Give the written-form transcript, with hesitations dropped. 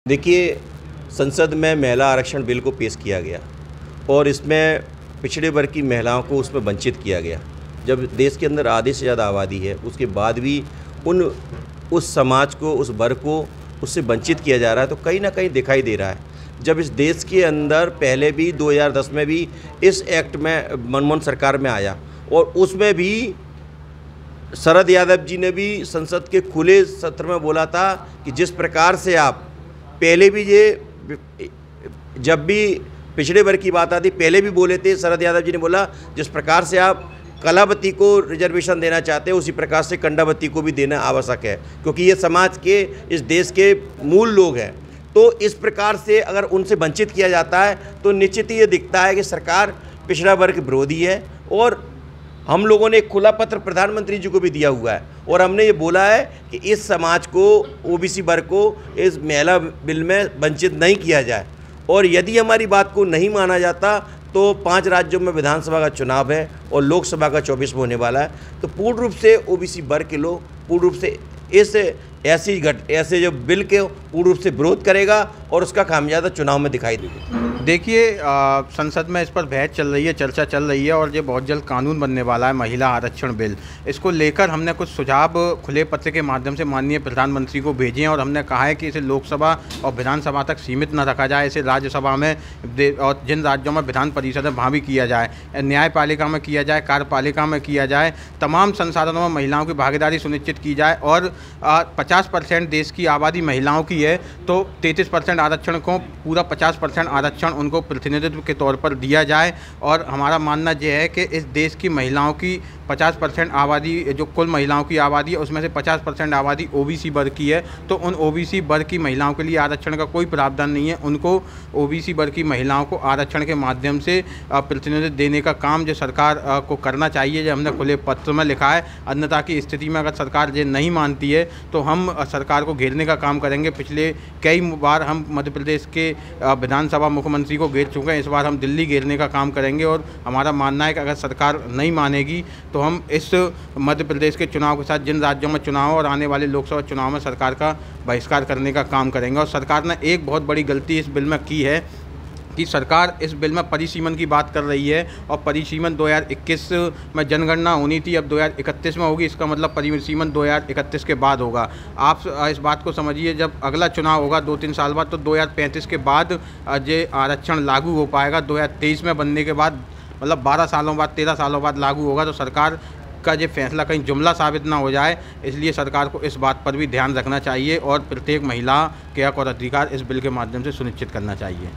देखिए, संसद में महिला आरक्षण बिल को पेश किया गया और इसमें पिछड़े वर्ग की महिलाओं को उसमें वंचित किया गया। जब देश के अंदर आधे से ज़्यादा आबादी है, उसके बाद भी उस समाज को, उस वर्ग को उससे वंचित किया जा रहा है, तो कहीं ना कहीं दिखाई दे रहा है। जब इस देश के अंदर पहले भी 2010 में भी इस एक्ट में मनमोहन सरकार में आया और उसमें भी शरद यादव जी ने भी संसद के खुले सत्र में बोला था कि जिस प्रकार से आप पहले भी जब भी पिछड़े वर्ग की बात आती पहले भी बोले थे, शरद यादव जी ने बोला जिस प्रकार से आप कलावती को रिजर्वेशन देना चाहते हैं उसी प्रकार से कंडावती को भी देना आवश्यक है, क्योंकि ये समाज के, इस देश के मूल लोग हैं। तो इस प्रकार से अगर उनसे वंचित किया जाता है तो निश्चित ही ये दिखता है कि सरकार पिछड़ा वर्ग विरोधी है। और हम लोगों ने एक खुला पत्र प्रधानमंत्री जी को भी दिया हुआ है और हमने ये बोला है कि इस समाज को, ओबीसी वर्ग को इस महिला बिल में वंचित नहीं किया जाए। और यदि हमारी बात को नहीं माना जाता तो 5 राज्यों में विधानसभा का चुनाव है और लोकसभा का 24 में होने वाला है। तो पूर्ण रूप से ओबीसी वर्ग के लोग पूर्ण रूप से इस ऐसे जो बिल के पूर्ण रूप से विरोध करेगा और उसका खामियाजा चुनाव में दिखाई देगा। देखिए, संसद में इस पर बहस चल रही है, चर्चा चल रही है और ये बहुत जल्द कानून बनने वाला है, महिला आरक्षण बिल। इसको लेकर हमने कुछ सुझाव खुले पत्र के माध्यम से माननीय प्रधानमंत्री को भेजे हैं और हमने कहा है कि इसे लोकसभा और विधानसभा तक सीमित न रखा जाए, इसे राज्यसभा में और जिन राज्यों में विधान परिषद है वहाँ भी किया जाए, न्यायपालिका में किया जाए, कार्यपालिका में किया जाए, तमाम संसाधनों में महिलाओं की भागीदारी सुनिश्चित की जाए। और 50% देश की आबादी महिलाओं की है तो 33% आरक्षण को पूरा 50% आरक्षण उनको प्रतिनिधित्व के तौर पर दिया जाए। और हमारा मानना यह है कि इस देश की महिलाओं की 50% आबादी, जो कुल महिलाओं की आबादी है उसमें से 50% आबादी ओबीसी वर्ग की है, तो उन ओबीसी वर्ग की महिलाओं के लिए आरक्षण का कोई प्रावधान नहीं है। उनको ओबीसी वर्ग की महिलाओं को आरक्षण के माध्यम से प्रतिनिधित्व देने का काम जो सरकार को करना चाहिए, जो हमने खुले पत्र में लिखा है। अन्यथा की स्थिति में अगर सरकार ये नहीं मानती है तो हम सरकार को घेरने का काम करेंगे। पिछले कई बार हम मध्य प्रदेश के विधानसभा मुख्यमंत्री को घेर चुके हैं, इस बार हम दिल्ली घेरने का काम करेंगे। और हमारा मानना है कि अगर सरकार नहीं मानेगी तो हम इस मध्य प्रदेश के चुनाव के साथ जिन राज्यों में चुनाव और आने वाले लोकसभा चुनाव में सरकार का बहिष्कार करने का काम करेंगे। और सरकार ने एक बहुत बड़ी गलती इस बिल में की है कि सरकार इस बिल में परिसीमन की बात कर रही है और परिसीमन 2021 में जनगणना होनी थी, अब 2031 में होगी। इसका मतलब परिसीमन 2031 के बाद होगा। आप इस बात को समझिए, जब अगला चुनाव होगा 2-3 साल बाद तो 2035 के बाद ये आरक्षण लागू हो पाएगा। 2023 में बनने के बाद मतलब 12 सालों बाद, 13 सालों बाद लागू होगा। तो सरकार का ये फैसला कहीं जुमला साबित ना हो जाए, इसलिए सरकार को इस बात पर भी ध्यान रखना चाहिए और प्रत्येक महिला के हक और अधिकार इस बिल के माध्यम से सुनिश्चित करना चाहिए।